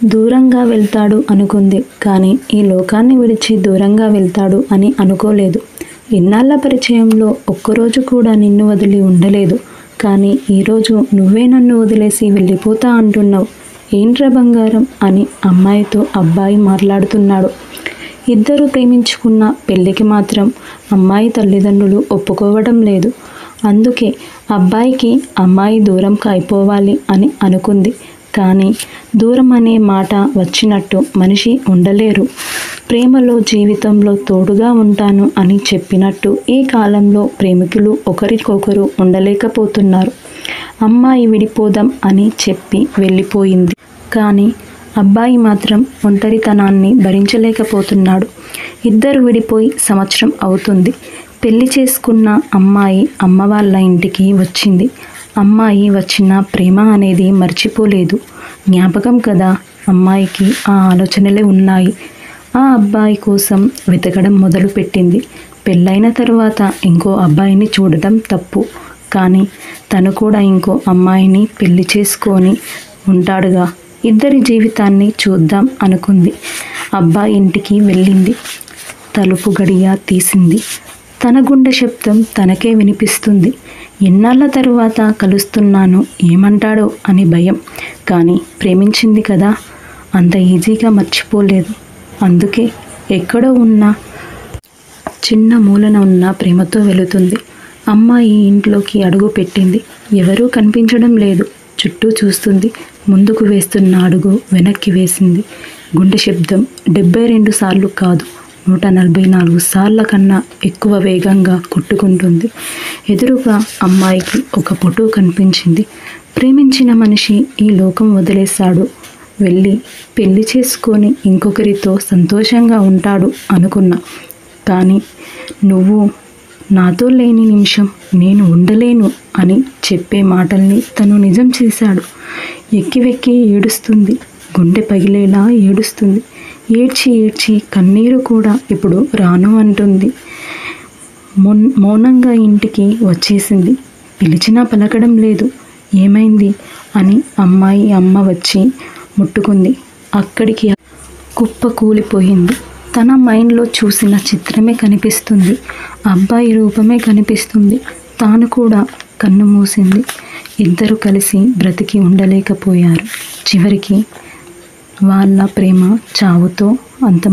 దూరంగా వెళ్తాడు అనుకుంది. కానీ ఈ లోకాన్ని విడిచి దూరంగా వెళ్తాడు అని అనుకోలేదు. ఇన్నాళ్ల పరిచయంలో ఒక్కరోజు కూడా నిన్ను వదిలి ఉండలేదు. కానీ ఈరోజు నువ్వే నన్ను వదిలేసి వెళ్ళిపోతా అంటున్నావు. ఏంట్రా బంగారం అని అమ్మాయితో అబ్బాయి మాట్లాడుతున్నాడు. ఇద్దరు ప్రేమించుకున్న పెళ్ళికి మాత్రం అమ్మాయి తల్లిదండ్రులు ఒప్పుకోవడం లేదు. అందుకే అబ్బాయికి అమ్మాయి దూరం అయిపోవాలి అని అనుకుంది. కానీ దూరం అనే మాట వచ్చినట్టు మనిషి ఉండలేరు. ప్రేమలో జీవితంలో తోడుగా ఉంటాను అని చెప్పినట్టు ఈ కాలంలో ప్రేమికులు ఒకరికొకరు ఉండలేకపోతున్నారు. అమ్మాయి విడిపోదాం అని చెప్పి వెళ్ళిపోయింది. కానీ అబ్బాయి మాత్రం ఒంటరితనాన్ని భరించలేకపోతున్నాడు. ఇద్దరు విడిపోయి సంవత్సరం అవుతుంది. పెళ్లి చేసుకున్న అమ్మాయి అమ్మ వాళ్ళ ఇంటికి వచ్చింది. అమ్మాయి వచ్చిన ప్రేమ అనేది మర్చిపోలేదు. జ్ఞాపకం కదా, అమ్మాయికి ఆ ఆలోచనలే ఉన్నాయి. ఆ అబ్బాయి కోసం వెతకడం మొదలుపెట్టింది. పెళ్ళైన తర్వాత ఇంకో అబ్బాయిని చూడడం తప్పు. కానీ తను కూడా ఇంకో అమ్మాయిని పెళ్లి చేసుకొని ఉంటాడుగా, ఇద్దరి జీవితాన్ని చూద్దాం అనుకుంది. అబ్బాయి ఇంటికి వెళ్ళింది. తలుపు గడియ తీసింది. తన గుండె శబ్దం తనకే వినిపిస్తుంది. ఎన్నాళ్ళ తరువాత కలుస్తున్నాను, ఏమంటాడో అని భయం. కానీ ప్రేమించింది కదా, అంత ఈజీగా మర్చిపోలేదు. అందుకే ఎక్కడో ఉన్న చిన్న మూలన ఉన్న ప్రేమతో వెళుతుంది. అమ్మాయి ఇంట్లోకి అడుగు పెట్టింది. ఎవరూ కనిపించడం లేదు. చుట్టూ చూస్తుంది. ముందుకు వేస్తున్న అడుగు వెనక్కి వేసింది. గుండె శబ్దం 72 సార్లు కాదు, 144 సార్ల కన్నా ఎక్కువ వేగంగా కొట్టుకుంటుంది. ఎదురుగా అమ్మాయికి ఒక ఫోటో కనిపించింది. ప్రేమించిన మనిషి ఈ లోకం వదిలేశాడు, వెళ్ళి పెళ్లి చేసుకొని ఇంకొకరితో సంతోషంగా ఉంటాడు అనుకున్నా. కానీ నువ్వు నాతో లేని నిమిషం నేను ఉండలేను అని చెప్పే మాటల్ని తను నిజం చేశాడు. ఎక్కి వెక్కి ఏడుస్తుంది. గుండె పగిలేలా ఏడుస్తుంది. ఏడ్చి ఏడ్చి కన్నీరు కూడా ఇప్పుడు రాను అంటుంది. మౌనంగా ఇంటికి వచ్చేసింది. పిలిచినా పలకడం లేదు. ఏమైంది అని అమ్మాయి అమ్మ వచ్చి ముట్టుకుంది. అక్కడికి కుప్ప కూలిపోయింది. తన మైండ్లో చూసిన చిత్రమే కనిపిస్తుంది. అబ్బాయి రూపమే కనిపిస్తుంది. తాను కూడా కన్ను మూసింది. ఇద్దరు కలిసి బ్రతికి ఉండలేకపోయారు. చివరికి వాళ్ళ ప్రేమ చావుతో అంత